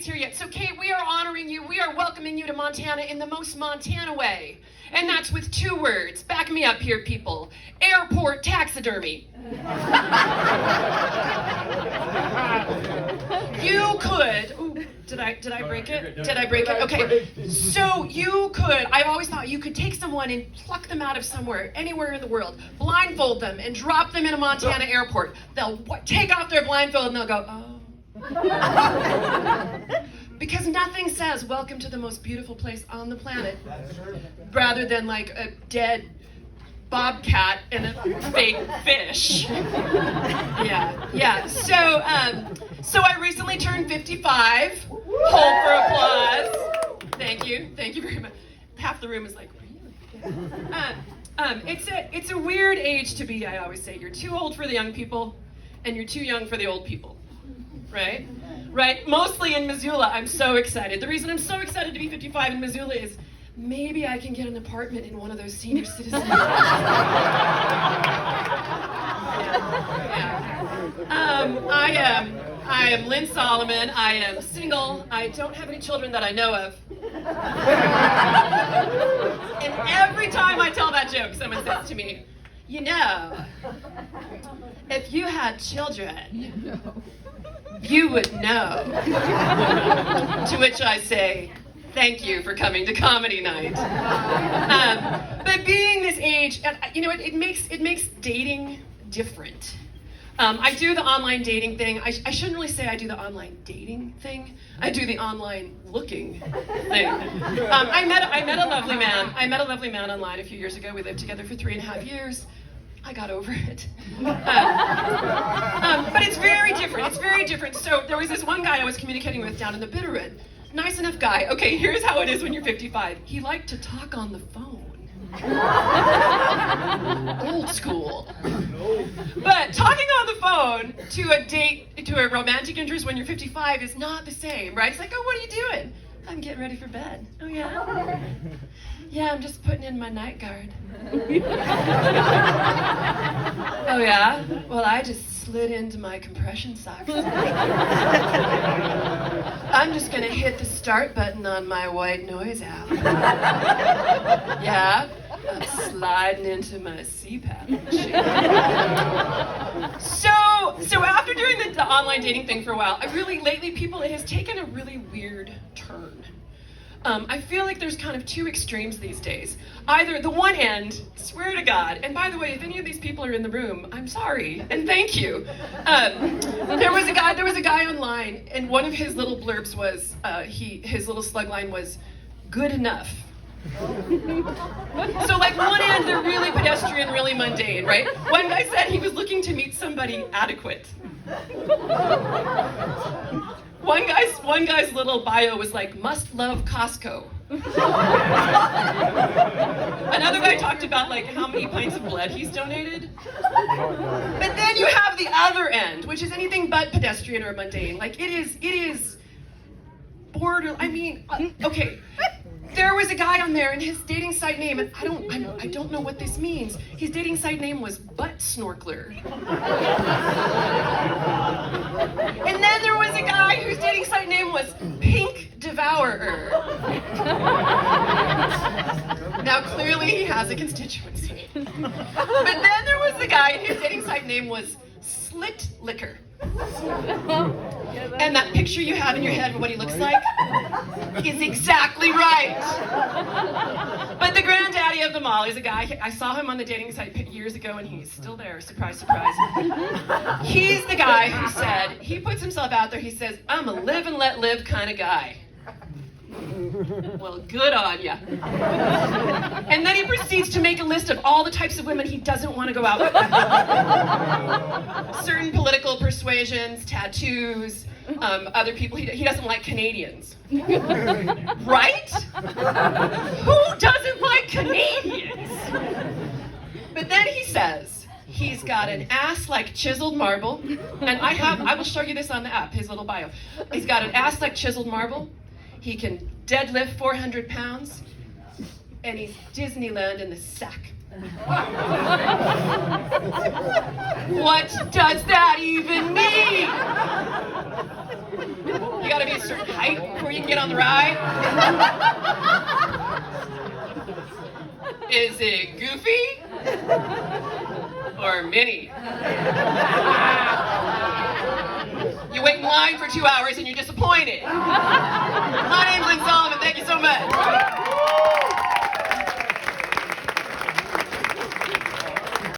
here yet. So, Kate, we are honoring you. We are welcoming you to Montana in the most Montana way. And that's with 2 words. Back me up here, people. Airport taxidermy. You could... Ooh, did I break it? Did I break it? Okay. So you could... I always thought you could take someone and pluck them out of somewhere, anywhere in the world, blindfold them, and drop them in a Montana airport. They'll take off their blindfold and they'll go, oh. Because nothing says welcome to the most beautiful place on the planet rather than like a dead bobcat and a fake fish. Yeah. So I recently turned 55. Hold for applause. Thank you very much. Half the room is like, really? It's a weird age to be, I always say. You're too old for the young people, and you're too young for the old people. Right? Mostly in Missoula, I'm so excited. The reason I'm so excited to be 55 in Missoula is maybe I can get an apartment in one of those senior citizens. I am Lynn Solomon. I am single. I don't have any children that I know of. And every time I tell that joke, someone says to me, you know, if you had children, you would know. To which I say, thank you for coming to comedy night. But being this age, you know, it makes dating different. I do the online dating thing. I shouldn't really say I do the online dating thing. I do the online looking thing. I met a lovely man. I met a lovely man online a few years ago. We lived together for 3.5 years. I got over it. But it's very different. It's very different. So there was this one guy I was communicating with down in the Bitterroot. Nice enough guy. Okay, here's how it is when you're 55. He liked to talk on the phone. Old school. But talking on the phone to a romantic interest when you're 55 is not the same, right? It's like, oh, what are you doing? I'm getting ready for bed. Oh, yeah? Yeah, I'm just putting in my night guard. Oh, yeah? Well, I just slid into my compression socks. I'm just gonna hit the start button on my white noise app. Yeah? I'm sliding into my CPAP machine. So after doing the online dating thing for a while, lately it has taken a really weird turn. I feel like there's kind of 2 extremes these days. Either the one end, swear to God, and by the way, if any of these people are in the room, I'm sorry, and thank you. There was a guy online, and one of his little blurbs was, his little slug line was, good enough. So like one end, they're really pedestrian, really mundane, right? One guy said he was looking to meet somebody adequate. One guy's little bio was like, must love Costco. Another guy talked about like how many pints of blood he's donated. But then you have the other end, which is anything but pedestrian or mundane. Like it is border. I mean, okay. There was a guy on there, and his dating site name, and I don't know what this means. His dating site name was Butt Snorkeler. And then there was a guy whose dating site name was Pink Devourer. Now clearly he has a constituency. But then there was the guy whose dating site name was Slit Liquor. And that picture you have in your head of what he looks like is exactly right. But the granddaddy of them all is a guy, I saw him on the dating site years ago and he's still there, surprise, surprise. He's the guy who said, he puts himself out there, he says, I'm a live and let live kind of guy. Well, good on ya. And then he proceeds to make a list of all the types of women he doesn't want to go out with. Certain political persuasions, tattoos, other people. He doesn't like Canadians. Right? Who doesn't like Canadians? But then he says, he's got an ass like chiseled marble. And I will show you this on the app, his little bio. He's got an ass like chiseled marble. He can deadlift 400 pounds, and he's Disneyland in the sack. What does that even mean? You gotta be a certain height before you can get on the ride? Is it Goofy or Minnie? You wait in line for 2 hours and you're disappointed. My name's Lynn. Thank you so much.